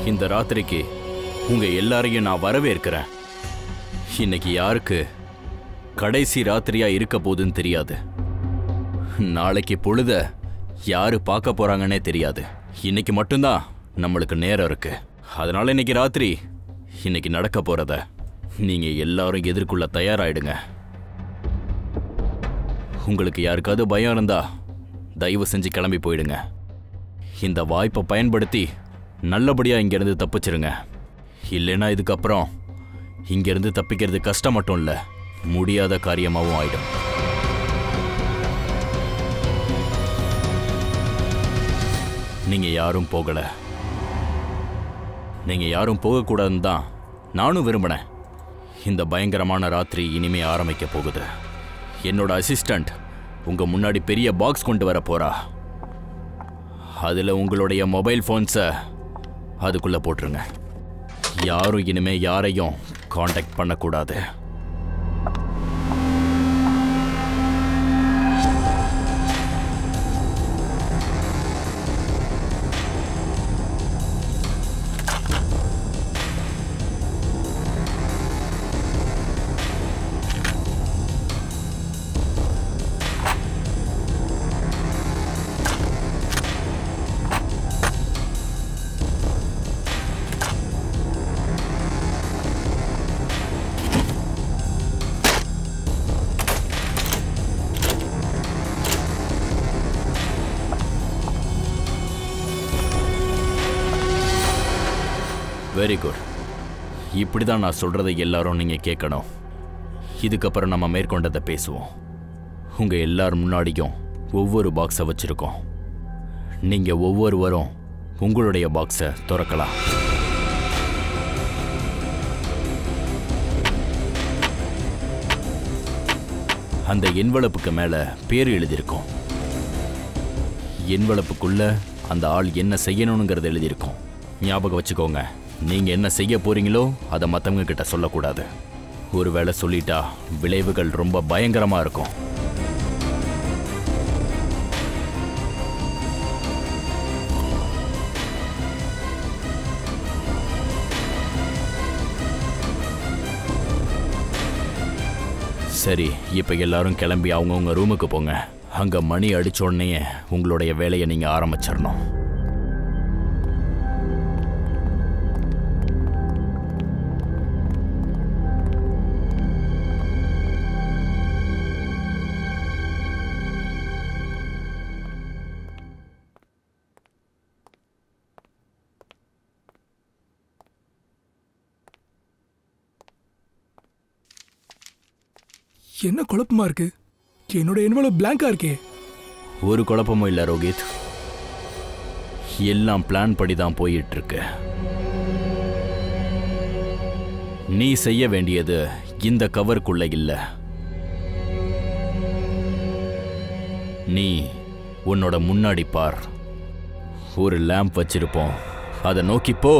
இந்த ராத்திரிக்கு உங்க எல்லாரையும் நான் வரவேற்கிறேன். இன்னைக்கு யாருக்கு கடைசி ராத்திரியா இருக்க போதுன்னு தெரியாது. நாளைக்கு பொழுத யாரு பார்க்க போறாங்கன்னே தெரியாது. இன்னைக்கு மட்டும்தான் நம்மளுக்கு நேரம் இருக்கு. அதனால இன்னைக்கு ராத்திரி இன்னைக்கு நடக்க போறத நீங்க எல்லாரும் எதிர்கொள்ள தயாராயிடுங்க. உங்களுக்கு யாருக்காவது பயம் இருந்தா தயவு செஞ்சு கிளம்பி போயிடுங்க. இந்த வாய்ப்பை பயன்படுத்தி நல்லபடியா இங்கிருந்து தப்பிச்சிருங்க. இல்லைன்னா இதுக்கப்புறம் இங்கிருந்து தப்பிக்கிறது கஷ்டம் மட்டும் இல்ல, முடியாத காரியமாகவும் ஆயிடும். நீங்க யாரும் போகல. நீங்க யாரும் போகக்கூடாதுன்னு தான் நானும் விரும்பினேன். இந்த பயங்கரமான ராத்திரி இனிமே ஆரம்பிக்க போகுது. என்னோட அசிஸ்டண்ட் உங்க முன்னாடி பெரிய பாக்ஸ் கொண்டு வர போறா. அதுல உங்களுடைய மொபைல் போன்ஸை அதுக்குள்ள போட்டுருங்க. யாரும் இனிமே யாரையும் காண்டாக்ட் பண்ணக்கூடாது. Very good. இப்படி தான் நான் சொல்றதை எல்லாரும் நீங்க கேட்கணும். இதுக்கப்புறம் நம்ம மேற்கொண்டதை பேசுவோம். உங்க எல்லார் முன்னாடியும் ஒவ்வொரு பாக்ஸை வச்சிருக்கோம். நீங்க ஒவ்வொருவரும் உங்களுடைய பாக்ஸை திறக்கலாம். அந்த என்வலப்புக்கு மேல பேர் எழுதியிருக்கும். என்வலப்புக்குள்ள அந்த ஆள் என்ன செய்யணுங்கிறது எழுதியிருக்கும். ஞாபகம் வச்சுக்கோங்க, நீங்க என்ன செய்ய போறீங்களோ அதை மற்றவங்க கிட்ட சொல்லக்கூடாது. ஒருவேளை சொல்லிட்டா விளைவுகள் ரொம்ப பயங்கரமா இருக்கும். சரி, இப்ப எல்லாரும் கிளம்பி அவங்கவுங்க ரூமுக்கு போங்க. அங்க மணி அடிச்ச உடனே உங்களுடைய வேலையை நீங்க ஆரம்பிச்சிடணும். என்ன குழப்பமா இருக்கு? என்னோட என்வலப் பிளாங்கா இருக்கே. ஒரு குழப்பமும் இல்லை ரோஹித். எல்லாம் பிளான் படி தான் போயிட்டு இருக்கு. நீ செய்ய வேண்டியது இந்த கவருக்குள்ள இல்ல. நீ உன்னோட முன்னாடி பார். ஒரு லேம்ப் வச்சிருப்போம், அதை நோக்கி போ.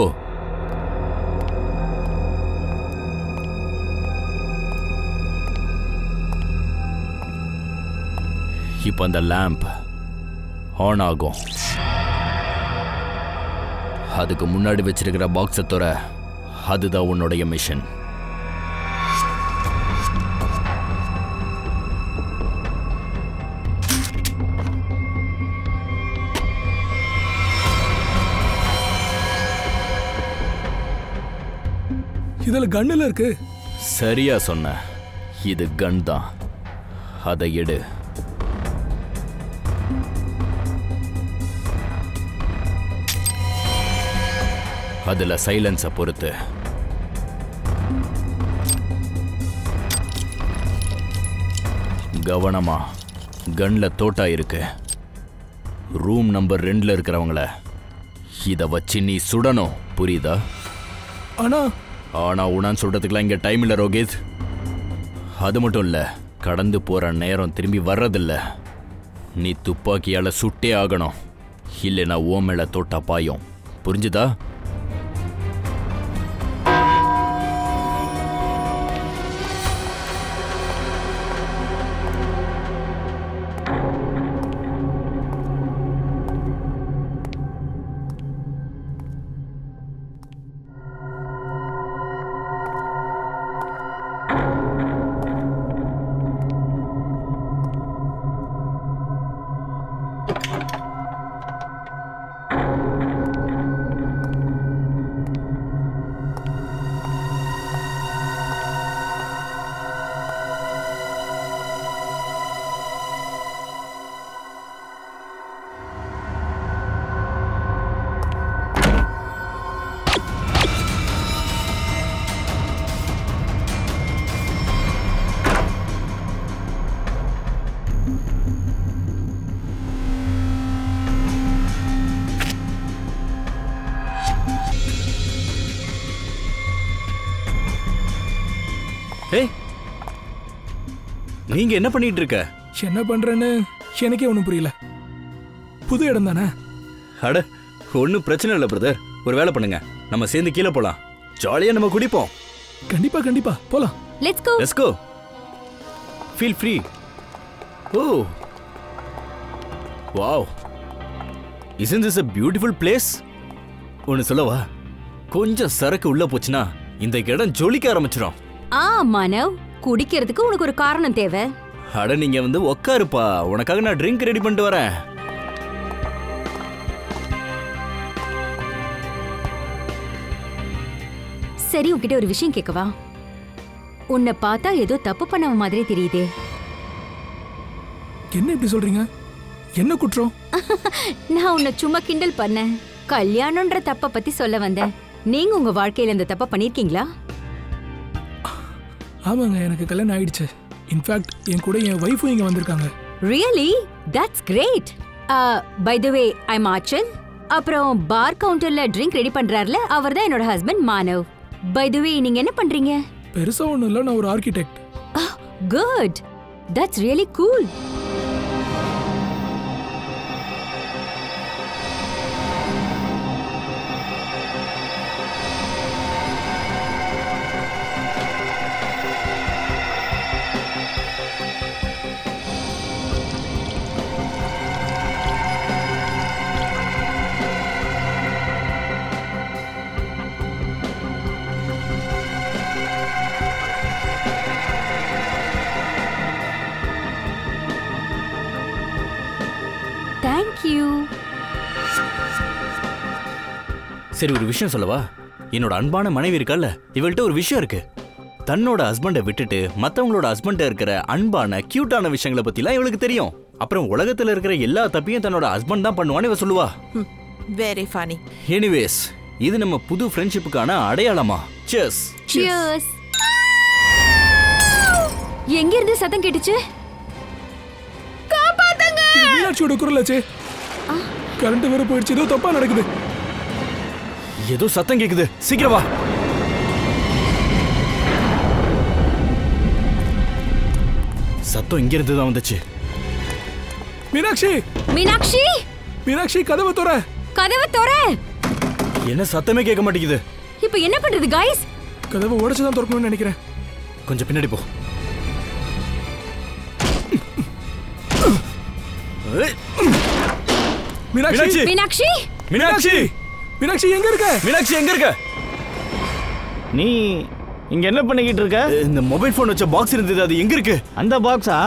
இப்ப அந்த லேம்ப் ஆன் ஆகும். அதுக்கு முன்னாடி வச்சிருக்கிற பாக்ஸை தவிர அதுதான் உன்னுடைய மிஷன். இதுல கன்னுல இருக்கு. சரியா சொன்ன, இது கன் தான். அதை எடு. அதுல சைலன்ஸை பொறுத்து கவனமா. கன்ல தோட்டா இருக்கு. ரூம் நம்பர் 2ல இருக்கிறவங்கள இத வச்சு நீ சுடணும், புரியுதா? ஆனா உனான்னு சொல்றதுக்குலாம் இங்க டைம் இல்ல ரோஹித். அது மட்டும் இல்ல, கடந்து போற நேரம் திரும்பி வர்றதில்ல. நீ துப்பாக்கியால சுட்டே ஆகணும், இல்லைன்னா ஓ மேல தோட்டா பாயும். புரிஞ்சுதா? ஏய், நீங்க என்ன பண்ணிட்டு இருக்க? என்ன பண்றேன்னு எனக்கே ஒன்றும் புரியல. புது இடம் தானே? அட, ஒன்றும் பிரச்சனை இல்லை பிரதர். ஒரு வேலை பண்ணுங்க, நம்ம சேர்ந்து கீழே போலாம். ஜாலியா நம்ம குடிப்போம். கண்டிப்பா கண்டிப்பா போலாம். Let's go. Let's go. Feel free. Oh wow, isn't this a beautiful place? ஒன்னு சொல்லவா, கொஞ்சம் சரக்கு உள்ள போச்சுன்னா இந்த இடம் ஜொலிக்க ஆரம்பிச்சிடும். மானவ், குடிக்கிறதுக்கு உனக்கு ஒரு காரணம் தேவை. அட, நீங்க வந்து உட்காருப்பா, உனக்காக நான் ட்ரிங்க் ரெடி பண்ணிட்டு வரேன். சரி, உன்கிட்ட ஒரு விஷயம் கேட்கவா? உன்னை பார்த்தா ஏதோ தப்பு பண்ண மாதிரி தெரியுதே. என்ன இப்படி சொல்றீங்க? என்ன குற்றம்? நான் உன்னை சும்மா கிண்டல் பண்ணேன். கல்யாணம்ன்ற தப்ப பத்தி சொல்ல வந்தேன். நீங்க உங்க வாழ்க்கையில இந்த தப்ப பண்ணிருக்கீங்களா? ஆமாங்க, எனக்கு கல்யாணம் ஆயிடுச்சு. இன்ஃபேக்ட் என் கூட என் வைஃபும் இங்க வந்திருக்காங்க. Really? That's great. By the way, I am Aachal. அப்புறம் பார் கவுண்டர்ல ட்ரிங்க் ரெடி பண்றாருல, அவர் தான் என்னோட husband Manav. By the way, நீங்க என்ன பண்றீங்க? பெருசா ஒண்ணும் இல்ல, நான் ஒரு architect. Good, that's really cool. சரி, ஒரு விஷயம் சொல்லவா? என்னோட அன்பான மனைவி இருக்கால, இவள்கிட்ட ஒரு விஷயம் இருக்கு. தன்னோட ஹஸ்பண்டை விட்டுட்டு மத்தவங்களோட ஹஸ்பண்ட இருக்கிற அன்பான கியூட்டான விஷயங்களை பத்திலாம் இவளுக்கு தெரியும். அப்புறம் உலகத்துல இருக்கிற எல்லா தப்பையும் தன்னோட ஹஸ்பண்ட் தான் பண்ணுவான்னு இவ சொல்லுவா. Very funny. எனிவேஸ், இது நம்ம புது ஃப்ரெண்ட்ஷிப்புக்கான அடையாளமா. Cheers. Cheers. எங்க இருந்து சத்தம் கேட்டுச்சு? காப்பாத்துங்க! மீனாட்சியோட குரலாச்சே. கரண்ட் வேற போயிடுச்சு, ஏதோ தப்பா நடக்குது. ஏதோ சத்தம் கேக்குது, சீக்கிரம் வா. சத்தம் இங்க இருந்து தான் வந்துச்சு. மீனாட்சி! மீனாட்சி! மீனாட்சி, கதவை தோற. கதவை தோற. என்ன சத்தமே கேட்க மாட்டேங்குது. இப்போ என்ன பண்றது गाइस? கதவை உடைச்சு தான் திறக்கணும்னு நினைக்கிறேன். கொஞ்சம் பின்னாடி போ. மீனாட்சி! மீனாட்சி! மீனாட்சி! மீனாட்சி எங்க இருக்க? மீனாட்சி எங்க இருக்க? நீ இங்க என்ன பண்ணிக்கிட்டு இருக்க? இந்த மொபைல் போன் வச்ச பாக்ஸ் இருந்தது, அது எங்க இருக்கு? அந்த பாக்ஸா?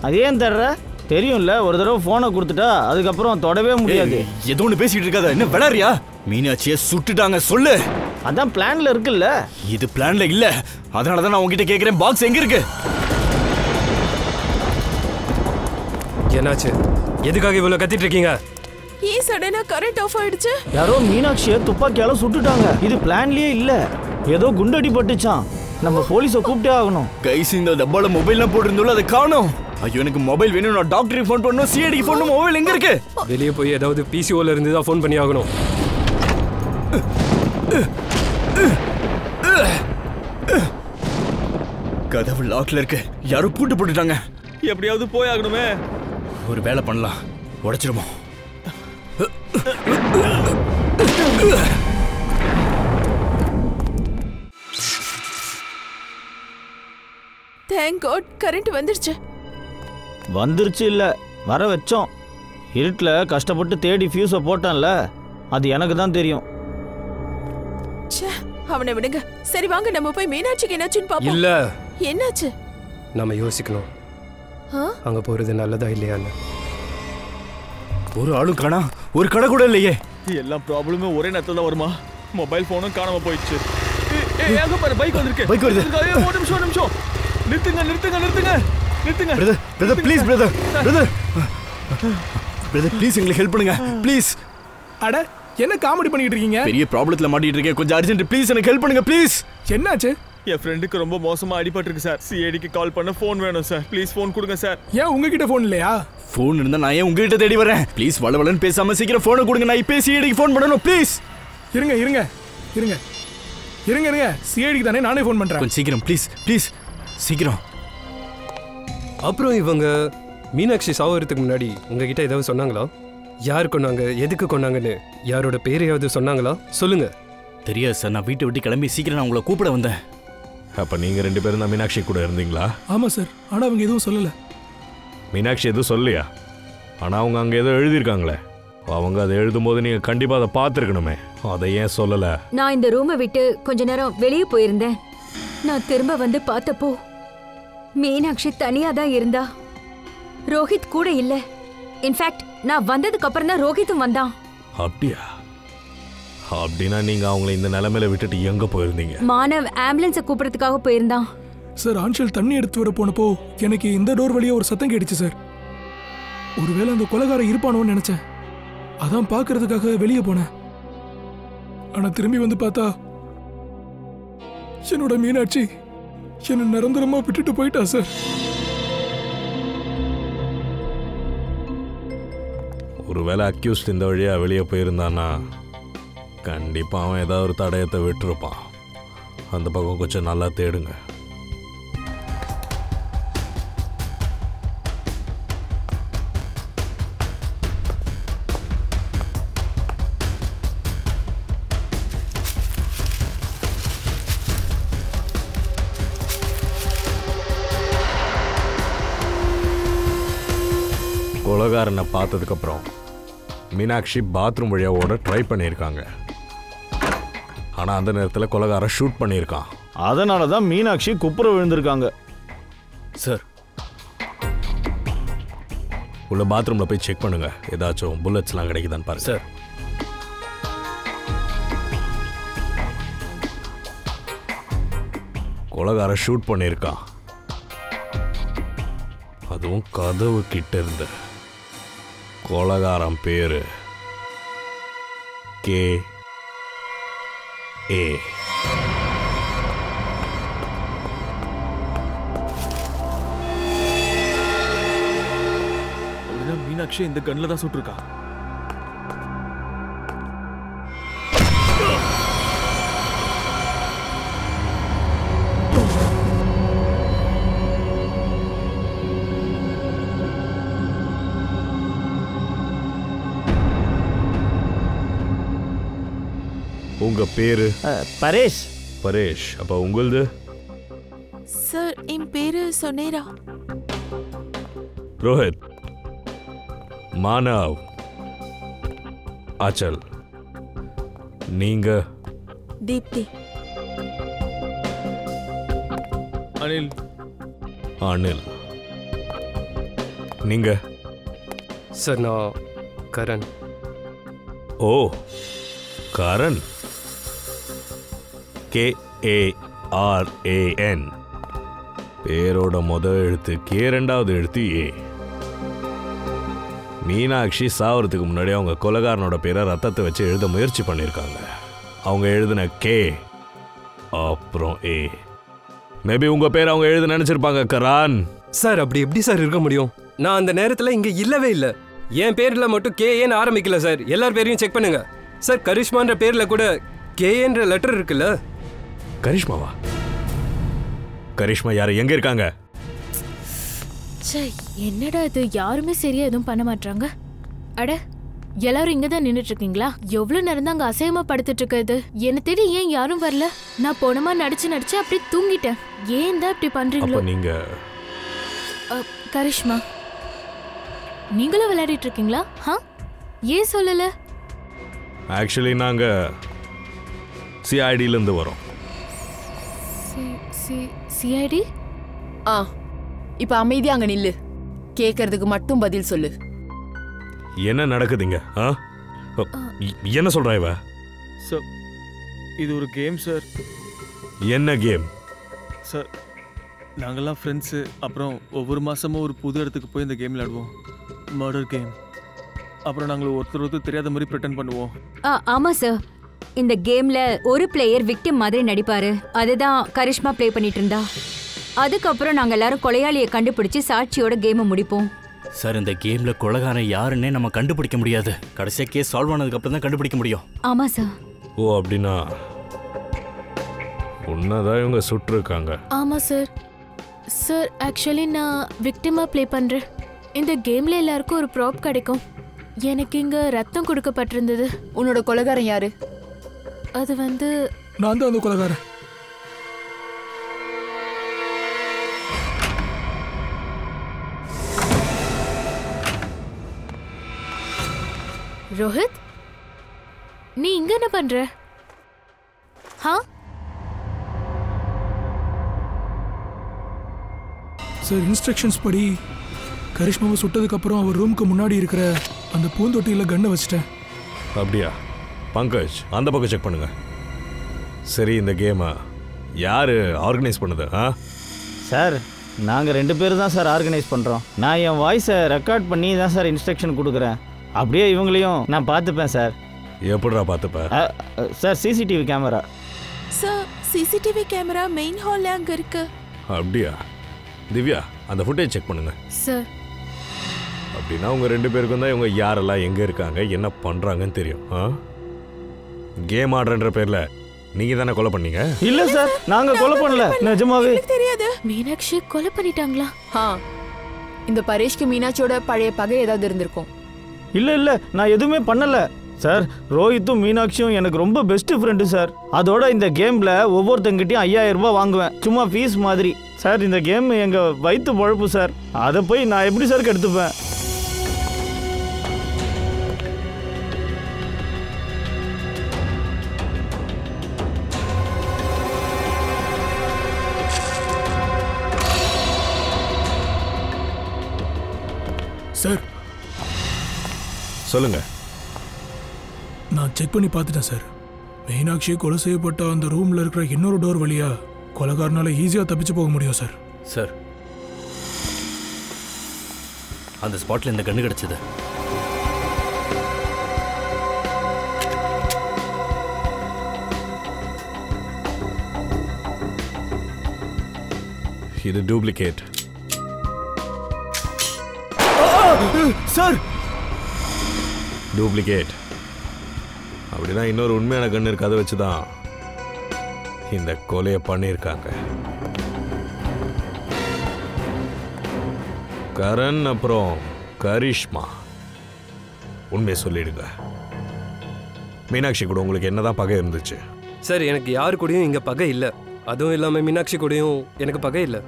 அது ஏன் தர்ற? தெரியும்ல, ஒரு தடவை போனை கொடுத்துட்டா அதுக்கப்புறம் தொடவே முடியாது. ஏதோ ஒன்று பேசிட்டு இருக்காத, என்ன விளையாடுறியா? மீனாட்சியை சுட்டுட்டாங்க, சொல்லு. அதான் பிளான்ல இருக்குல்ல. இது பிளான்ல இல்ல, அதனால தான் நான் உங்ககிட்ட கேக்குறேன், பாக்ஸ் எங்க இருக்கு? என்னாச்சு? எதுக்காக இவ்வளவு கத்திட்டு இருக்கீங்க? ஏன் சடனா கரண்ட் ஆஃப் ஆயிடுச்சு? யாரோ மீனாட்சியை துப்பாக்கியால சுட்டுட்டாங்க. இது பிளான்லயே இல்ல, ஏதோ குண்டடி பட்டுச்சான். நம்ம போலீஸை கூப்பிட்டே ஆகணும். கைஸ், இந்த டப்பால மொபைல்லாம் போட்டிருந்தோம்ல, அதை காணோம். ஐயோ, எனக்கு மொபைல் வேணும். நான் டாக்டருக்கு ஃபோன் பண்ணணும், சிஐடிக்கு ஃபோன் பண்ணணும். மொபைல் எங்க இருக்கு? வெளியே போய் ஏதாவது பிசிஓல இருந்து தான் ஃபோன் பண்ணி ஆகணும். கதவு லாக்ல இருக்கு, யாரும் பூட்டு போட்டுட்டாங்க. எப்படியாவது போய் ஆகணுமே. ஒரு வேலை பண்ணலாம், உடைச்சிருமோ. தேங்க் காட், கரண்ட் வந்துருச்சு. வந்துருச்சு இல்ல, வர வச்சோம். இருட்டில் கஷ்டப்பட்டு தேடி ஃபியூஸை போட்டான்ல, அது எனக்கு தான் தெரியும். ச்சே, அவனை விடுங்க. சரி வாங்க, நம்ம போய் மீனாட்சிக்கு என்னாச்சுன்னு பாப்போம். இல்ல, என்னாச்சு? நம்ம யோசிக்கணும், அங்க போறது நல்லதா இல்லையான்னு. ஒரு ஆளும் காணா, ஒரு கடை கூட இல்லையே. எல்லா ப்ராப்ளமே ஒரே நேரத்துல தான் வருமா? மொபைல் போனும் காணாம போயிடுச்சு. ஏங்க பாரு, பைக் வந்திருக்கு. பைக் வருது. ஒரு நிமிஷம். நிறுத்துங்க. பிரதர் ப்ளீஸ், பிரதர் ப்ளீஸ் எங்களுக்கு ஹெல்ப் பண்ணுங்க ப்ளீஸ். அட, என்ன காமெடி பண்ணிட்டு இருக்கீங்க? பெரிய ப்ராப்ளத்துல மாட்டிட்டு இருக்கேன், கொஞ்சம் அர்ஜென்ட், ப்ளீஸ் எனக்கு ஹெல்ப் பண்ணுங்க ப்ளீஸ். என்னாச்சு? என் ஃப்ரெண்டுக்கு ரொம்ப மோசமா அடிபட்டிருக்கு சார். சிஐடிக்கு கால் பண்ண ஃபோன் வேணும் சார். ப்ளீஸ் ஃபோன் கொடுங்க சார். ஏன் உங்ககிட்ட ஃபோன் இல்லையா? ஃபோன் இருந்தா நான் ஏன் உங்ககிட்ட தேடி வரேன்? ப்ளீஸ் வளவலன்னு பேசாம சீக்கிரம் ஃபோனை கொடுங்க, நான் இப்போ சிஐடிக்கு ஃபோன் பண்ணணும் ப்ளீஸ். இருங்க. சிஐடிக்கு தானே, நானே ஃபோன் பண்றேன். கொஞ்சம் சீக்கிரம் ப்ளீஸ். சீக்கிரம். அப்புறம் இவங்க மீனாட்சி சாவறதுக்கு முன்னாடி உங்ககிட்ட ஏதாவது சொன்னாங்களா? யார் கொண்டாங்க, எதுக்கு கொண்டாங்கன்னு யாரோட பேரையாவது சொன்னாங்களா? சொல்லுங்க. தெரியாது சார், நான் வீட்டை விட்டு கிளம்பி சீக்கிரம் நான் உங்களை கூப்பிட வந்தேன். அப்போ நீங்கள் 2 பேரும் தான் மீனாட்சி கூட இருந்தீங்களா? ஆமாம் சார், ஆனால் அவங்க எதுவும் சொல்லலை. மீனாட்சி எதுவும் சொல்லலையா? ஆனால் அவங்க அங்கே ஏதோ எழுதியிருக்காங்களே, அவங்க அதை எழுதும்போது நீங்கள் கண்டிப்பாக அதை பார்த்துருக்கணுமே, அதை ஏன் சொல்லலை? நான் இந்த ரூமை விட்டு கொஞ்ச நேரம் வெளியே போயிருந்தேன். நான் திரும்ப வந்து பார்த்தப்போ மீனாட்சி தனியா தான் இருந்தா. ரோஹித் கூட இல்ல. இன்ஃபேக்ட் நான் வந்ததுக்கு அப்புறம் தான் ரோஹித்தும் வந்தான். அப்படியா? அப்படின்னா நீங்க அவங்களை இந்த நிலைமையில விட்டுட்டு எங்க போயிருந்தீங்க? மானவ் ஆம்புலன்ஸை கூப்பிடுறதுக்காக போயிருந்தான். சார், ஆன்ஷல் தண்ணி எடுத்து வர போனப்போ எனக்கு இந்த டோர் வழியா ஒரு சத்தம் கேட்டுச்சு சார். ஒருவேளை அந்த கொலைகாரன் இருப்பானோன்னு நினைச்சேன். அதான் பார்க்கறதுக்காக வெளியே போனேன். ஆனா திரும்பி வந்து பார்த்தா என்னோட மீனாட்சி என்ன நிரந்தரமா விட்டுட்டு போயிட்டா சார். ஒருவேளை அக்யூஸ்ட் இந்த வழியா வெளியே போயிருந்தானா கண்டிப்பா அவன் ஏதாவது ஒரு தடயத்தை விட்டுருப்பான். அந்த பக்கம் கொஞ்சம் நல்லா தேடுங்க. கொலைகாரனை பார்த்ததுக்கப்புறம் மீனாட்சி பாத்ரூம் வழியாக ஓட ட்ரை பண்ணியிருக்காங்க. ஆனால் அந்த நேரத்தில் கொலைகாரன் ஷூட் பண்ணியிருக்கான். அதனால தான் மீனாட்சி குப்புற விழுந்திருக்காங்க. சார், உள்ள பாத்ரூமில் போய் செக் பண்ணுங்க, ஏதாச்சும் புல்லட்ஸ்லாம் கிடைக்குதான்னு பாருங்க. சார். கொலைகாரன் ஷூட் பண்ணியிருக்கான், அதுவும் கதவு கிட்ட இருந்து. கொலைகாரன் பேரு K.A. மீனாட்சி இந்த கண்ணில் தான் சுட்டிருக்கா. உங்க பேரு? பரேஷ். பரேஷ். அப்ப உங்களது? சார், என் பேரு சொன்னேரா. ரோஹித், மானவ், ஆச்சல். நீங்க? தீப்தி. அனில். அனில். நீங்க? சார், நான் கரண். ஓ, கரண். K.A.R.A.N. பேரோட முதல் எழுத்து K, ரெண்டாவது எழுத்து A. மீனாட்சி சாவறதுக்கு முன்னாடி அவங்க கொலைகாரனோட பேரை ரத்தத்தை வச்சு எழுத முயற்சி பண்ணியிருக்காங்க. அவங்க எழுதின K அப்புறம் A. மேபி உங்க பேர் அவங்க எழுத நினைச்சிருப்பாங்க கரான். சார், அப்படி எப்படி சார் இருக்க முடியும்? நான் அந்த நேரத்தில் இங்கே இல்லவே இல்லை. என் பேரில் மட்டும் KAன்னு ஆரம்பிக்கல சார். எல்லார் பேரையும் செக் பண்ணுங்க சார். கரிஷ்மான்ற பேரில் கூட KAன்ற லெட்டர் இருக்குல்ல. கரிஷ்மாவா? கரிஷ்மா யாரு? எங்க இருக்காங்க? என்னடா இது, யாருமே சரியா எதுவும் பண்ண மாட்டாங்க. அட, எல்லாரும் இங்க தான் நின்னுட்டு இருக்கீங்களா? எவ்வளவு நேரம் தான் அங்க அசையமா படுத்துட்டு இருக்கிறது? என்ன தேடி ஏன் யாரும் வரல? நான் போனமா நடிச்சு அப்படியே தூங்கிட்டேன். ஏன் தான் இப்படி பண்றீங்களோ? நீங்க கரிஷ்மா, நீங்களும் விளையாடிட்டு இருக்கீங்களா? ஏன் சொல்லல? ஆக்சுவலி நாங்க CIDல இருந்து வரோம். CID? இப்ப அமைதியா அங்க நில்லு. கேக்குறதுக்கு மட்டும் பதில் சொல்லு. என்ன நடக்குதுங்க? என்ன சொல்றா இவ? சார், இது ஒரு கேம் சார். என்ன கேம்? சார், நாங்கெல்லாம் ஃப்ரெண்ட்ஸு. அப்புறம் ஒவ்வொரு மாதமும் ஒரு புது இடத்துக்கு போய் இந்த கேம் விளையாடுவோம். Murder game. அப்புறம் நாங்கள் ஒருத்தர் தெரியாத மாதிரி ப்ரிட்டன் பண்ணுவோம். ஆமா சார். இந்த கேம்ல ஒரு பிளேயர் விக்டிம் மாதிரி நடிப்பாரு. அதுதான் கரிஷ்மா ப்ளே பண்ணிட்டு இருந்தா. அதுக்கப்புறம் நாங்க எல்லாரும் கொலையாளியை கண்டுபிடிச்சு சாட்சியோட கேமை முடிப்போம். சார், இந்த கேம்ல கொலைகாரன் யாருன்னே நம்ம கண்டுபிடிக்க முடியாது. கடைசியா கேஸ் சால்வ் ஆனதுக்கு அப்புறம் தான் கண்டுபிடிக்க முடியும். ஆமா சார். ஓ, அப்படின்னா உன்னதான் இவங்க சுட்டு இருக்காங்க. ஆமா சார். சார் ஆக்சுவலி நான் விக்டிமா ப்ளே பண்றேன். இந்த கேம்ல எல்லாருக்கும் ஒரு ப்ராப் கிடைக்கும். எனக்கு இங்க ரத்தம் கொடுக்கப்பட்டிருந்தது. உன்னோட கொலைகாரன் யாரு? அது வந்து நான் தான் அந்த கொலைகாரன். ரோஹித், நீ இங்க என்ன பண்ற? சார், இன்ஸ்ட்ரக்ஷன்ஸ் படி கரிஷ்மாவை சுட்டதுக்கு அப்புறம் அவர் ரூமுக்கு முன்னாடி இருக்கிற அந்த பூந்தொட்டியில் கன்னை வச்சிட்டேன். அப்படியா? பங்கஜ், அந்த பக்கம் செக் பண்ணுங்க. சரி, இந்த கேமை யார் ஆர்கனைஸ் பண்ணுது? சார், நாங்கள் 2 பேர் தான் சார் ஆர்கனைஸ் பண்ணுறோம். நான் என் வாய்ஸை ரெக்கார்ட் பண்ணி தான் சார் இன்ஸ்ட்ரக்ஷன் கொடுக்குறேன். அப்படியே இவங்களையும் நான் பார்த்துப்பேன் சார். எப்படிடா பார்த்துப்பேன்? Sir, CCTV camera. Sir, CCTV camera main ஹால்ல அங்க இருக்கு. அப்படியா? திவ்யா, அந்த ஃபுட்டேஜ் செக் பண்ணுங்க. சார், அப்படின்னா உங்க 2 பேருக்கும் தான் இவங்க யாரெல்லாம் எங்க இருக்காங்க, என்ன பண்றாங்கன்னு தெரியும். கேம் ஆடுறன்ற பேர்ல நீங்க தானே கொலை பண்ணீங்க? இல்ல சார், நாங்க கொலை பண்ணல. நிஜமாவே தெரியாது. மீனாட்சி கொலை பண்ணிட்டாங்களா? இந்த பரேஷ்க்கு மீனாட்சியோட பழைய பகை ஏதாவது இருந்திருக்கும். இல்ல, நான் எதுவுமே பண்ணல சார். ரோஹித்தும் மீனாட்சியும் எனக்கு ரொம்ப பெஸ்ட் ஃப்ரெண்டு சார். அதோட இந்த கேம்ல ஒவ்வொருத்தங்கிட்டையும் 5000 ரூபாய் வாங்குவேன், சும்மா ஃபீஸ் மாதிரி. சார், இந்த கேம் எங்க வயிற்று பொழப்பு சார். அதை போய் நான் எப்படி சார் கெடுத்துப்பேன்? சார், சொல்லுங்க. நான் செக் பண்ணி பார்த்துட்டேன் சார். மீனாட்சி கொலை செய்யப்பட்ட அந்த ரூம்ல இருக்கிற இன்னொரு டோர் வழியா கொலைகாரனால ஈஸியா தப்பிச்சு போக முடியும் சார். சார், அந்த ஸ்பாட்ல இந்த கண்ணு கிடைச்சது. இது டூப்ளிகேட். சார், டூப்ளிகேட் அப்படின்னா இன்னொரு உண்மையான கண்ணு இருக்கு. அதை வச்சுதான் இந்த கொலையை பண்ணியிருக்காங்க. கரண் அப்புறம் கரிஷ்மா, உண்மையை சொல்லிடுங்க. மீனாட்சி கூட உங்களுக்கு என்னதான் பகை இருந்துச்சு? சார், எனக்கு யாரு கூடயும் இங்க பகை இல்லை. அதுவும் இல்லாம மீனாட்சி கூடயும் எனக்கு பகை இல்லை.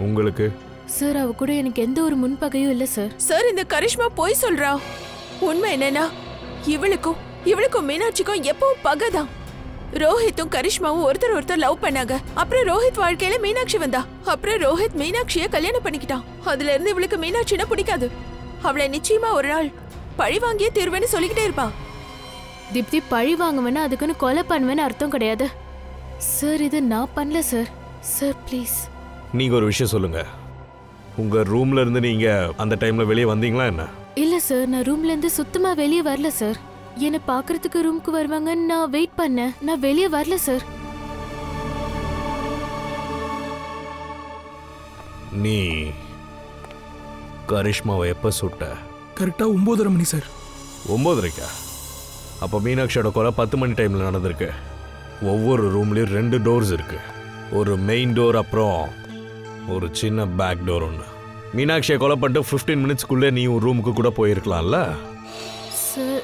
உங்களுக்கு? சார், அவ கூட எனக்கு எந்த ஒரு முன்பகையும் இல்ல சார். சார், இந்த கரிஷ்மா போய் சொல்றா. உண்மை என்னன்னா இவளுக்கும் மீனாட்சிக்கும் எப்பவும் பகைதான். ரோஹித்தும் கரிஷ்மாவும் ஒருத்தர் லவ் பண்ணாங்க. அப்புறம் ரோஹித் வாழ்க்கையில மீனாட்சி வந்தா. அப்புறம் ரோஹித் மீனாட்சியை கல்யாணம் பண்ணிக்கிட்டான். அதுல இருந்து இவளுக்கு மீனாட்சினா பிடிக்காது. அவளை நிச்சயமா ஒரு நாள் பழி வாங்கியே தீர்வேன்னு சொல்லிக்கிட்டே இருப்பா. தீப்தி, பழி வாங்குவேன்னா அதுக்குன்னு கொலை பண்ணுவேன்னு அர்த்தம் கிடையாது சார். இது நான் பண்ணல சார். Sir please. நீங்க ஒரு விஷயம் சொல்லுங்க. உங்க ரூம்ல இருந்து நீங்க அந்த டைம்ல வெளியே வந்தீங்களா என்ன? இல்ல சார், நான் ரூம்ல இருந்து சுத்தமா வெளியே வரல சார். என்ன பாக்குறதுக்கு ரூமுக்கு வருவாங்கன்னு நான் வெயிட் பண்ணேன். நான் வெளியே வரல சார். நீ கரிஷ்மாவை எப்ப சுட்ட? கரெக்டா 9:30 மணி சார். 9:30? அப்போ மீனாட்சியோட கொலை 10 மணி டைம்ல நடந்திருக்கு. ஒவ்வொரு ரூம்லயும் 2 டோர்ஸ் இருக்கு. ஒரு மெயின் டோர், அப்புறம் ஒரு சின்ன பேக் டோர் ஒன்று. மீனாட்சியை கொலை பண்ணிட்டு 15 மினிட்ஸ்க்குள்ளே நீ உன் ரூமுக்கு கூட போயிருக்கலாம்ல? சார்,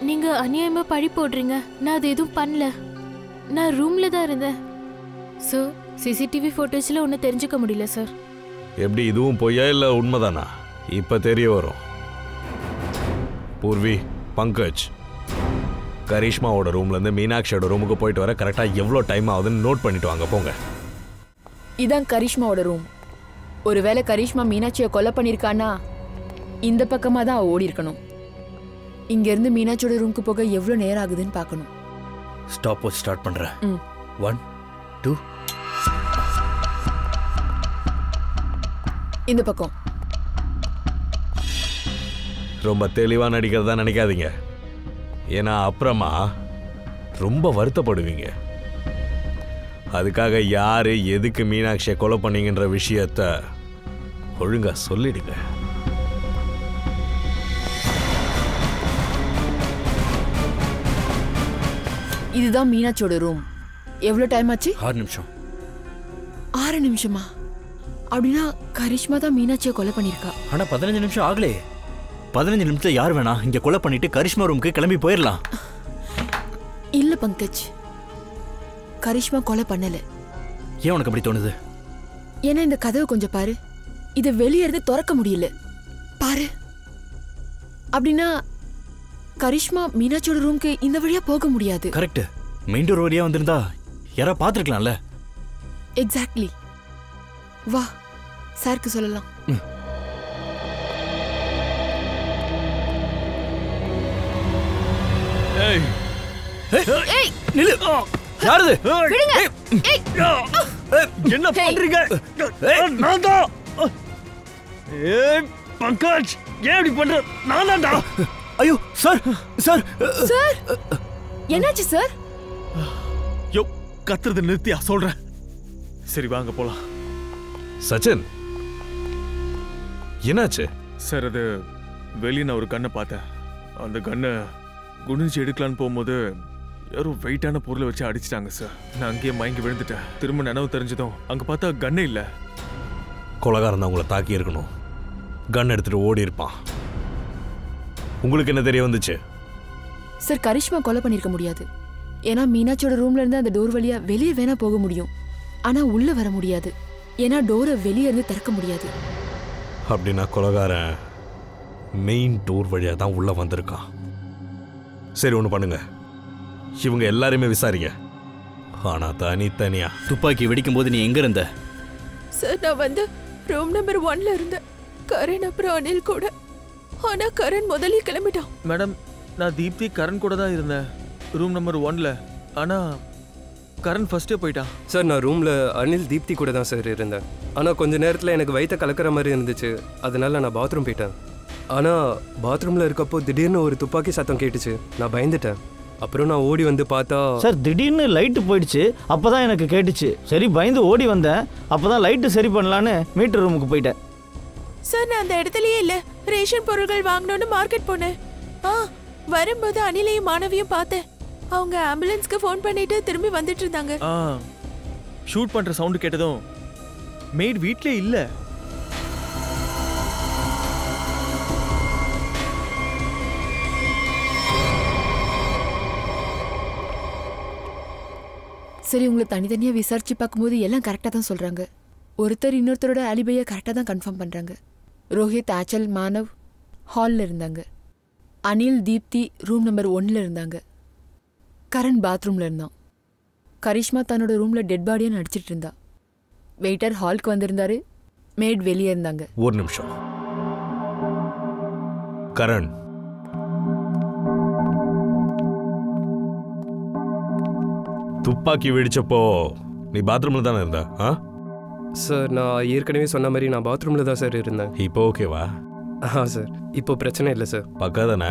நீங்க அநியாயமா பழி போடுறீங்க. நான் அது எதுவும் பண்ணல. நான் ரூம்ல தான் இருந்தேன் சார். சிசிடிவி ஃபோட்டோஸ்ல ஒன்றும் தெரிஞ்சுக்க முடியல சார். எப்படி, இதுவும் பொய்யா இல்லை உண்மைதானா? இப்போ தெரிய வரும். பூர்வி, பங்கஜ், கரிஷ்மாவோட ரூம்லேருந்து மீனாட்சியோட ரூமுக்கு போயிட்டு வர கரெக்டாக எவ்வளோ டைம் ஆகுதுன்னு நோட் பண்ணிட்டு வாங்க, போங்க. இதான் கரிஷ்மாவோட ரூம். ஒருவேளை கரிஷ்மா மீனாட்சியை கொலை பண்ணிருக்கானா இந்த பக்கமா தான் ஓடி இருக்கணும். இங்க இருந்து மீனாட்சியோட ரூமுக்கு போக எவ்வளவு நேரம் ஆகுதுன்னு பார்க்கணும். ஸ்டாப் வாட்ச் ஸ்டார்ட் பண்றேன். 1 2 இந்த பக்கம். ரொம்ப தெளிவாக நடிக்கிறதா நினைக்காதீங்க. ஏன்னா அப்புறமா ரொம்ப வருத்தப்படுவீங்க. அதுக்காக யாரு எதுக்கு மீனாட்சியை கொலை பண்ணீங்கன்ற விஷயத்த ஒழுங்கா சொல்லிடுங்க. இதுதான் மீனாட்சியோட ரூம். எவ்வளவு டைம் ஆச்சு? 6 நிமிஷம். 6 நிமிஷமா? அப்படின்னா கரிஷ்மா தான் மீனாட்சியை கொலை பண்ணிருக்கா. ஆனா 15 நிமிஷம் ஆகலே. 15 நிமிஷம் யார் வேணா இங்க கொலை பண்ணிட்டு கரிஷ்மா ரூமுக்கு கிளம்பி போயிடலாம். இல்ல பங்கஜ், கரிஷ்மா கொலை பண்ணல. ஏன் உனக்கு அப்படி தோணுது? ஏன்னா இந்த கதவை கொஞ்சம் பாரு, இதை வெளியே இருந்து திறக்க முடியல பாரு. அப்படின்னா கரிஷ்மா மீனாட்சியோட ரூமுக்கு இந்த வழியா போக முடியாது. கரெக்ட். மெயின் டோர் வழியா வந்திருந்தா யாரா பாத்துருக்கலாம்ல. எக்ஸாக்ட்லி. வா சாருக்கு சொல்லலாம். யாரு என்ன பண்றீங்க? நான் தான். பங்கஜ், ஏன் இப்படி பண்ற? நான் தான்டா. ஐயோ சார் சார் சார் என்னாச்சு சார்? யோ, கத்துறது நிறுத்தியா சொல்றேன். சரி வாங்க போலாம். சச்சின், என்னாச்சு? சார், அது வெளியே நான் ஒரு கண்ணை பார்த்தேன். அந்த கண்ணை குனிஞ்சு எடுக்கலான்னு போகும்போது யாரும் வெயிட்டான பொருளை வச்சு அடிச்சிட்டாங்க சார். நான் அங்கேயே மயங்கி விழுந்துட்டேன். திரும்ப நினைவு தெரிஞ்சதும் அங்க பார்த்தா கண்ணே இல்லை. கொலைகாரன் தான் உங்களை தாக்கி இருக்கணும். கன் எடுத்துட்டு ஓடி இருப்பான். உங்களுக்கு என்ன தெரிய வந்துச்சு? சார், கரிஷ்மா கொலை பண்ணிருக்க முடியாது. ஏன்னா மீனாட்சியோட ரூம்ல இருந்து அந்த டோர் வழியா வெளியே வேணா போக முடியும், ஆனா உள்ள வர முடியாது. ஏன்னா டோரை வெளியே இருந்து திறக்க முடியாது. அப்படின்னா கொலைகாரன் மெயின் டோர் வழியா தான் உள்ள வந்திருக்கான். சரி, ஒன்று பண்ணுங்க, இவங்க எல்லாரையுமே விசாரிங்க. ஆனா தனித்தனியா. துப்பாக்கி வெடிக்கும் போது நீ எங்க இருந்த? சார், நான் வந்து ரூம் நம்பர் 1ல இருந்தேன். கரண் அப்புறம் அனில் கூட. ஆனா கரண் முதல்ல கிளம்பிட்டான். மேடம், நான் தீப்தி கரண் கூட தான் இருந்தேன் ரூம் நம்பர் 1ல. ஆனா கரண் ஃபர்ஸ்டே போயிட்டான். சார், நான் ரூமில் அனில் தீப்தி கூட தான் சார் இருந்தேன். ஆனால் கொஞ்ச நேரத்தில் எனக்கு வயிற்ற கலக்கிற மாதிரி இருந்துச்சு. அதனால நான் பாத்ரூம் போயிட்டேன். ஆனால் பாத்ரூமில் இருக்கப்போ திடீர்னு ஒரு துப்பாக்கி சத்தம் கேட்டுச்சு. நான் பயந்துட்டேன். அப்புறம் நான் ஓடி வந்து பார்த்தா சார், திடீர்னு லைட்டு போயிடுச்சு. அப்போதான் எனக்கு கேட்டுச்சு. சரி, பயந்து ஓடி வந்தேன். அப்போதான் லைட்டு சரி பண்ணலான்னு மீட்டர் ரூமுக்கு போயிட்டேன். சார், நான் அந்த இடத்துலயே இல்ல. ரேஷன் பொருட்கள் வாங்கணும்னு மார்க்கெட் போனேன். வரும்போது அனிலையும் மாணவியும் பார்த்தேன். அவங்க ஆம்புலன்ஸ்க்கு ஃபோன் பண்ணிட்டு திரும்பி வந்துட்டு இருந்தாங்க. ஷூட் பண்ற சவுண்ட் கேட்டதும் மெய்ட் வீட்லயே இல்ல. சரி, உங்களை தனித்தனியா விசாரிச்சு பார்க்கும்போது எல்லாம் கரெக்டா தான் சொல்றாங்க. ஒருத்தர் இன்னொருத்தரோட அலிபையை கரெக்டா தான் கன்ஃபார்ம் பண்றாங்க. ரோஹித், ஆச்சல், மானவ் ஹாலில் இருந்தாங்க. அனில், தீப்தி ரூம் நம்பர் 1ல இருந்தாங்க. கரண் பாத்ரூம்ல இருந்தான். கரிஷ்மா தன்னோட ரூம்ல டெட் பாடியா நடிச்சிட்டு இருந்தா. வெயிட்டர் ஹாலுக்கு வந்திருந்தாரு. மேட் வெளியே இருந்தாங்க. ஒரு நிமிஷம். கரண், துப்பாக்கி வெடிச்சப்போ நீ பாத்ரூம்ல தானே இருந்த? சார், நான் ஏற்கனவே சொன்ன மாதிரி நான் பாத்ரூமில் தான் சார் இருந்தேன். இப்போ ஓகேவா? சார், இப்போ பிரச்சனை இல்லை சார். பக்கா தானே?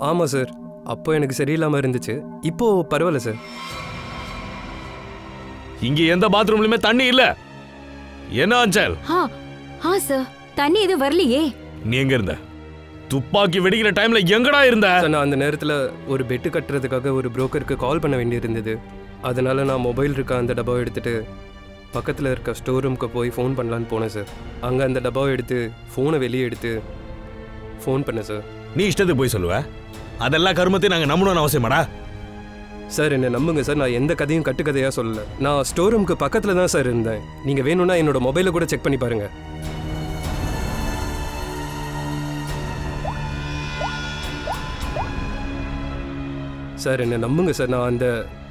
ஆமாம் சார். அப்போ எனக்கு சரியில்லாமல் இருந்துச்சு. இப்போ பரவாயில்ல சார். இங்க எந்த பாத்ரூம்லயுமே தண்ணி இல்ல. என்ன ஆஞ்சல்? சார், தண்ணி எதுவும் வரலையே. நீ எங்க இருந்த? துப்பாக்கி வெடிக்கிற டைம்ல எங்கடா இருந்த? நான் அந்த நேரத்தில் ஒரு பெட்டு கட்டுறதுக்காக ஒரு புரோக்கருக்கு கால் பண்ண வேண்டியிருந்தது. அதனால நான் மொபைல் இருக்க அந்த டப்பாவை எடுத்துட்டு பக்கத்தில் இருக்க ஸ்டோர் ரூமுக்கு போய் ஃபோன் பண்ணலான்னு போனேன் சார். அங்கே அந்த டப்பாவை எடுத்து ஃபோனை வெளியே எடுத்து ஃபோன் பண்ணேன் சார். நீ இஷ்டத்துக்கு போய் சொல்லுவ? அதெல்லாம் கருமத்தையும் நாங்கள் நம்பணும்னு அவசியமாடா? சார், என்னை நம்புங்க சார். நான் எந்த கதையும் கட்டுக்கதையாக சொல்லலை. நான் ஸ்டோர் ரூமுக்கு பக்கத்தில் தான் சார் இருந்தேன். நீங்கள் வேணும்னா என்னோட மொபைலை கூட செக் பண்ணி பாருங்க. சார், என்னை நம்புங்க சார். நான் அந்த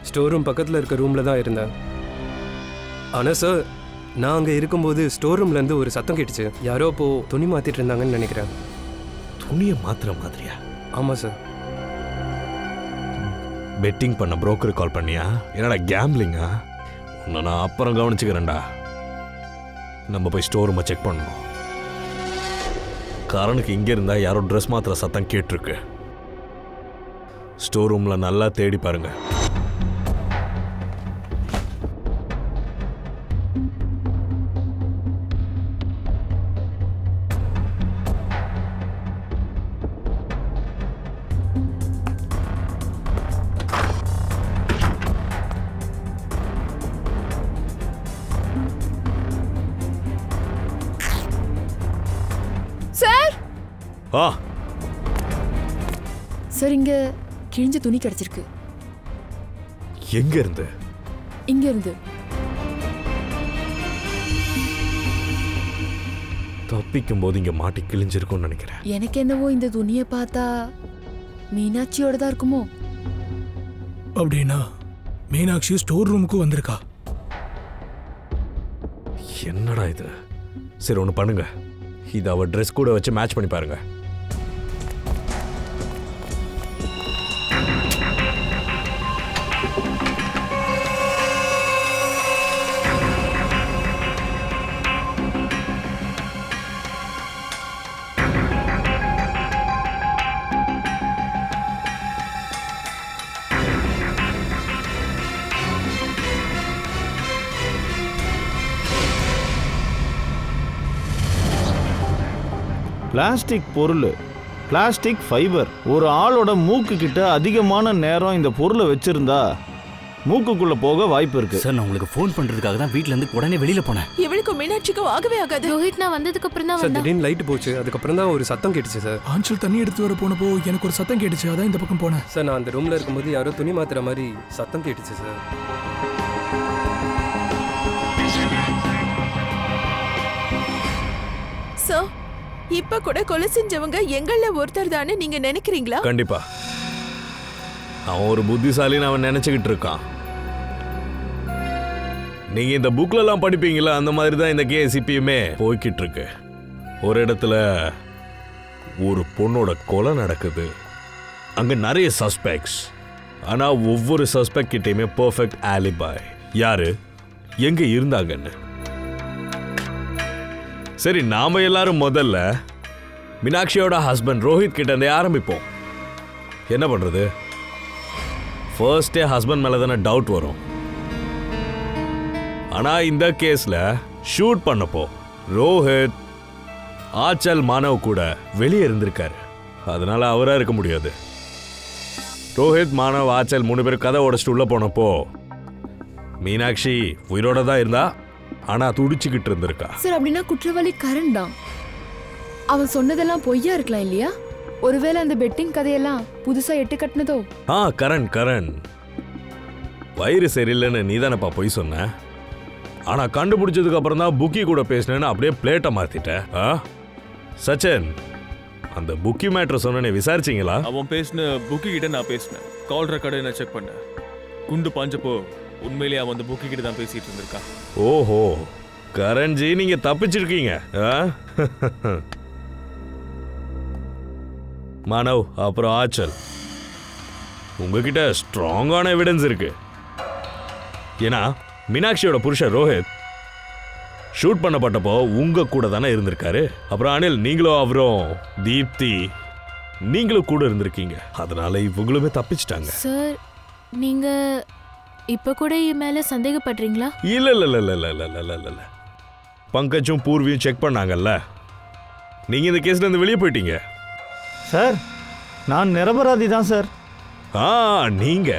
ஸ்டோர் ரூம் பக்கத்தில் இருக்க ரூமில் தான் இருந்தேன். ஆனால் சார், நான் அங்கே இருக்கும்போது ஸ்டோர் ரூம்லேருந்து ஒரு சத்தம் கேட்டுச்சு. யாரோ அப்போது துணி மாற்றிட்டு இருந்தாங்கன்னு நினைக்கிறேன். துணியை மாத்திர மாதிரியா? ஆமாம் சார். பெட்டிங் பண்ண புரோக்கருக்கு கால் பண்ணியா? என்னடா கேம்பிளிங்கா? உன்னை நான் அப்புறம் கவனிச்சுக்கிறேன்டா. நம்ம போய் ஸ்டோர் ரூமை செக் பண்ணணும். காரனுக்கு இங்கே இருந்தா யாரோ ட்ரெஸ் மாத்திர சத்தம் கேட்டிருக்கு. ஸ்டோர் ரூம்ல நல்லா தேடி பாருங்க. ஆ சார் இங்க கிழிஞ்ச துணி கிடைச்சிருக்கு. எங்க இருந்து? இங்க இருந்து. தப்பிக்கும் போது இங்க மாட்டி கிழிஞ்சிருக்கும்னு நினைக்கிறேன். எனக்கு என்னவோ இந்த துணியை பார்த்தா மீனாட்சியோட தான் இருக்குமோ. அப்படின்னா மீனாட்சி ஸ்டோர் ரூமுக்கு வந்திருக்கா. என்னடா இது? சரி ஒன்று பண்ணுங்க, இது அவ ட்ரெஸ் கூட வச்சு மேட்ச் பண்ணி பாருங்க. பிளாஸ்டிக் பொருள், பிளாஸ்டிக் ஃபைபர். ஒரு ஆளோட மூக்கு கிட்ட அதிகமான நேரம் இந்த பொருளை வச்சிருந்தா மூக்குக்குள்ள போக வாய்ப்பு இருக்கு. சார் நான் உங்களுக்கு ஃபோன் பண்றதுக்காக தான் வீட்ல இருந்து உடனே வெளியில போனேன். இவளுக்கும் மீனாட்சிக்கும் ஆகவே ஆகாது. ரோஹித் நான் வந்ததுக்கு அப்புறம் தான் சார் வந்தான். திடீர்னு லைட் போச்சு, அதுக்கப்புறம் தான் ஒரு சத்தம் கேட்டுச்சு சார். ஆஞ்சல் தண்ணி எடுத்து வர போனப்போ எனக்கு ஒரு சத்தம் கேட்டுச்சு, அதான் இந்த பக்கம் போனேன். சார் நான் அந்த ரூம்ல இருக்கும்போது யாரோ துணி மாத்துற மாதிரி சத்தம் கேட்டுச்சு சார். சார் இப்ப கூட கொலை செஞ்சவங்க எங்கள ஒருத்தர் தானே நீங்க நினைக்கிறீங்களா? கண்டிப்பா அவன் ஒரு புத்திசாலின்னு அவன் நினைச்சுக்கிட்டு இருக்கான். நீங்க இந்த புக்ல எல்லாம் படிப்பீங்களா, அந்த மாதிரி தான் இந்த கேஸ் இப்பயுமே போய்கிட்டு இருக்கு. ஒரு இடத்துல ஒரு பொண்ணோட கொலை நடக்குது, அங்க நிறைய சஸ்பெக்ட்ஸ். ஆனா ஒவ்வொரு சஸ்பெக்ட் கிட்டயுமே பெர்ஃபெக்ட் ஆலிபாய், யாரு எங்க இருந்தாங்கன்னு. சரி நாம எல்லாரும் முதல்ல மீனாட்சியோட ஹஸ்பண்ட் ரோஹித் கிட்ட இருந்தே ஆரம்பிப்போம். என்ன பண்றது, ஃபர்ஸ்டே ஹஸ்பண்ட் மேல தானே டவுட் வரும். ஆனா இந்த கேஸ்ல ஷூட் பண்ணப்போ ரோஹித் ஆச்சல் மானவ் கூட வெளியே இருந்திருக்காரு, அதனால அவரா இருக்க முடியாது. ரோஹித் மானவ் ஆச்சல் 3 பேர் கதை உடைச்சிட்டு உள்ள போனப்போ மீனாட்சி உயிரோட தான் இருந்தா, ஆனா துடிச்சுக்கிட்டு இருந்திருக்கா. சார் அப்படின்னா குற்றவாளி கரண் தான். அவன் சொன்னதெல்லாம் பொய்யா இருக்கலாம் இல்லையா? ஒருவேளை அந்த பெட்டிங் கதையெல்லாம் புதுசா எட்டு கட்டினதோ? கரண் வயிறு சரியில்லைன்னு நீதானப்பா பொய் சொன்ன. ஆனா கண்டுபிடிச்சதுக்கு அப்புறம் தான் புக்கி கூட பேசினேன்னு அப்படியே பிளேட்டை மாத்திட்ட. சச்சின், அந்த புக்கி மேட்டர் சொன்னே விசாரிச்சீங்களா? அவன் பேசின புக்கி கிட்ட நான் பேசினேன். கால் ரெக்கார்டை நான் செக் பண்ணேன். குண்டு பாஞ்சப்போ உண்மையிலேயே அவன் அந்த புக்கி கிட்ட தான் பேசிட்டு இருந்திருக்கான். ஓஹோ கரண்ஜி, நீங்க தப்பிச்சிருக்கீங்க. மானவ் அப்புறம் ஆச்சல், உங்ககிட்ட ஸ்ட்ராங்கான எவிடன்ஸ் இருக்கு. ஏன்னா மீனாட்சியோட புருஷன் ரோஹித் ஷூட் பண்ணப்பட்டப்போ உங்க கூட தானே இருந்திருக்காரு. அப்புறம் அனில், நீங்களும் அவரும் தீப்தி நீங்களும் கூட இருந்திருக்கீங்க. அதனால இவங்களுமே தப்பிச்சிட்டாங்க. சார் நீங்க இப்ப கூட என் மேல சந்தேகப்படுறீங்களா? இல்ல இல்ல இல்ல இல்ல இல்ல இல்ல இல்ல இல்ல, பங்கஜும் பூர்வியும் செக் பண்ணாங்கல்ல, நீங்க இந்த கேஸ்ல இருந்து வெளியே போயிட்டீங்க. சார் நான் நிரபராதி தான் சார். நீங்க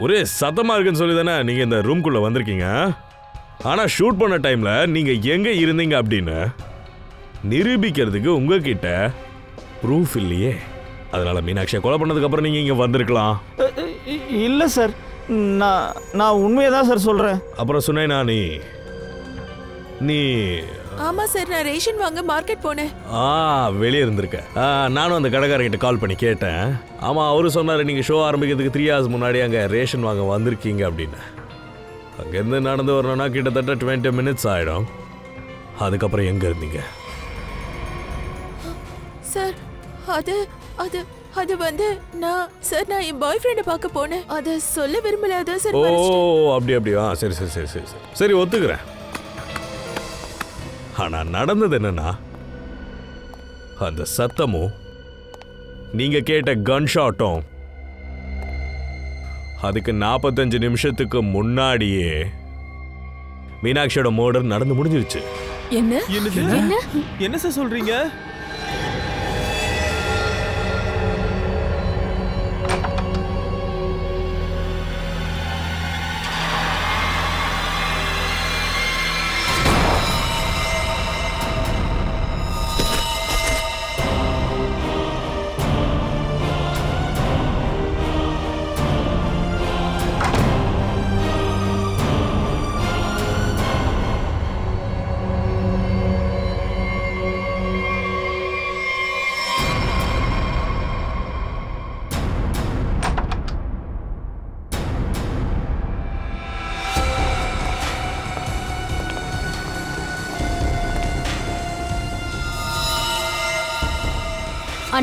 ஒரே சத்தமா இருக்குன்னு சொல்லி தானே நீங்க இந்த ரூம்குள்ள வந்திருக்கீங்க. ஆனா ஷூட் பண்ண டைம்ல நீங்க எங்க இருந்தீங்க அப்படின்னு நிரூபிக்கிறதுக்கு உங்ககிட்ட ப்ரூஃப் இல்லையே. அதனால மீனாட்சியை கொலை பண்ணதுக்கு அப்புறம் நீங்க இங்க வந்திருக்கலாம். இல்ல சார், நான் உண்மையை தான் சார் சொல்றேன். அப்புறம் சொன்னேனா நீ ஆமா சார், நான் ரேஷன் வாங்க மார்க்கெட் போனேன். வெளியே இருந்திருக்க. நானும் அந்த கடைக்காரர்கிட்ட கால் பண்ணி கேட்டேன். ஆமா அவரு சொன்னாரு நீங்க ஷோ ஆரம்பிக்கிறதுக்கு 3 hours முன்னாடி அங்க ரேஷன் வாங்க வந்திருக்கீங்க அப்படின்னு. அங்கேருந்து நடந்து வரணும்னா கிட்டத்தட்ட 20 minutes ஆயிடும். அதுக்கப்புறம் எங்க இருந்தீங்க சார்? அது அது அது வந்து நான் என் பாய் ஃப்ரெண்டை பார்க்க போனேன். அதை சொல்ல விரும்பல. அதான் சார். அப்படியா? சரி சரி சரி சரி சரி சரி ஒத்துக்கிறேன். ஆனா நடந்தது என்னன்னா, அந்த சத்தமும் நீங்க கேட்ட கன் ஷாட்டும் அதுக்கு 45 நிமிஷத்துக்கு முன்னாடியே மீனாட்சியோட மர்டர் நடந்து முடிஞ்சிருச்சு. என்ன சார் சொல்றீங்க?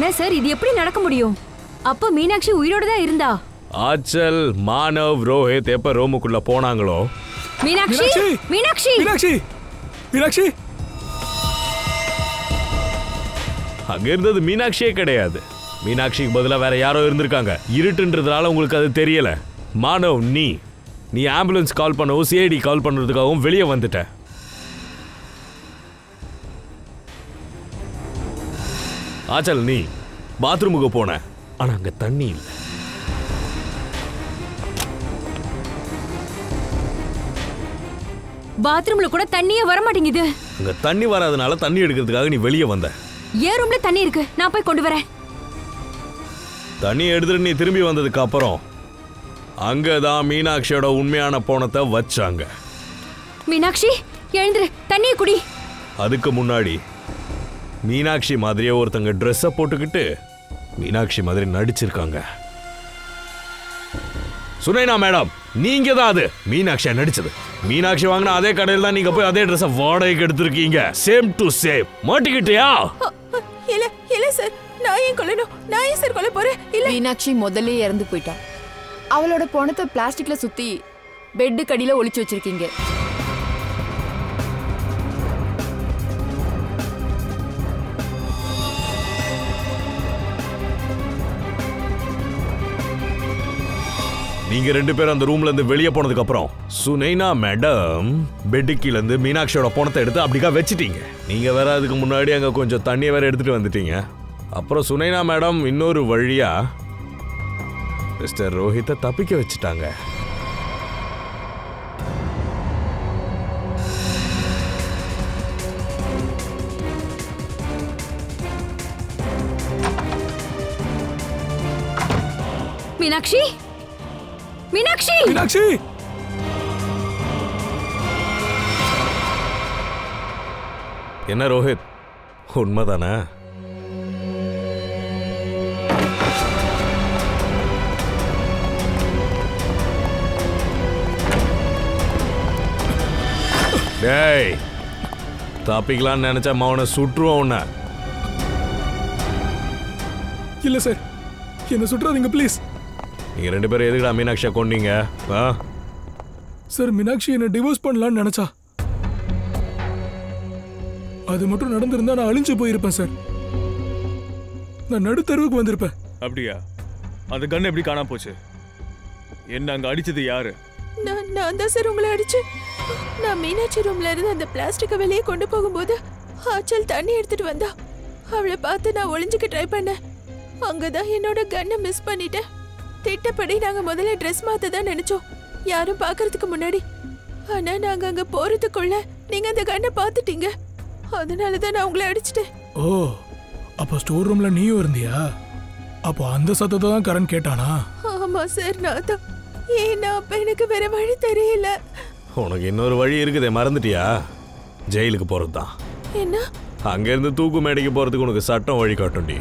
ஆனா சார் இது எப்படி நடக்க முடியும்? அப்ப மீனாட்சி உயிரோட தான் இருந்தா. ஆச்சல், மானவ், ரோஹித் எப்ப ரூமுக்குள்ள போனாங்களோ மீனாட்சி மீனாட்சி மீனாட்சி மீனாட்சி அங்க இருந்தது மீனாட்சியே கிடையாது. மீனாட்சிக்கு பதிலா வேற யாரோ இருந்திருக்காங்க. இருட்டுன்றதுனால உங்களுக்கு அது தெரியல. மானவ், நீ ஆம்புலன்ஸ் கால் பண்ணவும் சிஐடி கால் பண்றதுக்காகவும் வெளியே வந்துட்ட. ஆச்சல், நீ பாத்ரூமுக்கு போன, ஆனா அங்க தண்ணி இல்லை. பாத்ரூம்ல கூட தண்ணியே வர மாட்டேங்குது. அங்க தண்ணி வராதனால தண்ணி எடுக்கிறதுக்காக நீ வெளியே வந்த. ஏன் ரூம்ல தண்ணி இருக்கு, நான் போய் கொண்டு வரேன். தண்ணி எடுத்துட்டு நீ திரும்பி வந்ததுக்கு அப்புறம் அங்கதான் மீனாட்சியோட உண்மையான பணத்தை வச்சாங்க. மீனாட்சி எழுந்துரு, தண்ணியை குடி. அதுக்கு முன்னாடி மீனாட்சி மாதிரியே ஒருத்தங்க ட்ரெஸ்ஸை போட்டுக்கிட்டு மீனாட்சி மாதிரி நடிச்சிருக்காங்க. சுனைனா மேடம், நீங்க தான் அது மீனாட்சியா நடிச்சது. மீனாட்சி வாங்கின அதே கடையில் தான் நீங்க போய் அதே ட்ரெஸ் வாடகைக்கு எடுத்திருக்கீங்க. Same to same. மாட்டிக்கிட்டியா? இல்ல இல்ல சார், நான் ஏன் கொல்லணும்? நான் ஏன் சார் கொல்ல போறேன்? இல்ல, மீனாட்சி முதல்ல இறந்து போயிட்டா. அவளோட பணத்தை பிளாஸ்டிக்ல சுத்தி பெட்டு கடியில ஒளிச்சு வச்சிருக்கீங்க. நீங்க ரெண்டு பேரும் அந்த ரூம்ல இருந்து வெளியே போனதுக்கு அப்புறம் சுனைனா மேடம் பெட்டுக்கில இருந்து மீனாட்சியோட பணத்தை எடுத்து அப்படிக்கா வச்சிட்டீங்க. நீங்க வேற அதுக்கு முன்னாடி அங்க கொஞ்சம் தண்ணியை வேற எடுத்துட்டு வந்துட்டீங்க. அப்புறம் சுனைனா மேடம் இன்னொரு வழியா மிஸ்டர் ரோஹித்தை தப்பிக்க வச்சுட்டாங்க. மீனாட்சி மீனாட்சி மீனாட்சி என்ன ரோஹித், உண்மைதானே? டேய், தப்பிக்கலான்னு நினைச்சா மவனை சுற்றுவோம் உன்னை. இல்ல சார், என்ன சுற்றாதீங்க ப்ளீஸ். நீங்க ரெண்டு பேரும் எதுக்குடா மீனாட்சியை கொன்னீங்க? சார், மீனாட்சி என்ன டிவோர்ஸ் பண்ணலான்னு நினைச்சா. அது மட்டும் நடந்திருந்தா நான் அழிஞ்சு போயிருப்பேன் சார். நான் நடுத்தருவுக்கு வந்திருப்பேன். அப்படியா? அந்த கன் எப்படி காணாம போச்சு? என்ன அங்க அடிச்சது யாரு? நான் தான் சார் உங்களை அடிச்சு. நான் மீனாட்சி ரூம்ல இருந்து அந்த பிளாஸ்டிக்கை வெளியே கொண்டு போகும்போது ஆச்சல் தண்ணி எடுத்துட்டு வந்தா. அவளை பார்த்து நான் ஒளிஞ்சுக்க ட்ரை பண்ணேன். அங்கதான் என்னோட கன்னை மிஸ் பண்ணிட்டேன். திட்டப்படி நாங்க முதல்ல ட்ரெஸ் மாத்த தான் நினைச்சோம், யாரும் பாக்குறதுக்கு முன்னாடி. ஆனா நாங்க அங்க போறதுக்குள்ள நீங்க அந்த கன்னை பார்த்துட்டீங்க. அதனாலதான் நான் உங்களை அடிச்சிட்டேன். ஓ, அப்போ ஸ்டோர் ரூம்ல நீயும் இருந்தியா? அப்போ அந்த சத்தத்தை தான் கரண் கேட்டானா? ஆமா சார், நான் தான். ஏன்னா அப்ப எனக்கு வேற வழி தெரியல. உனக்கு இன்னொரு வழி இருக்குதே, மறந்துட்டியா? ஜெயிலுக்கு போறது தான். என்ன? அங்க இருந்து தூக்கு மேடைக்கு போறதுக்கு உனக்கு சட்டம் வழி காட்டும்டி.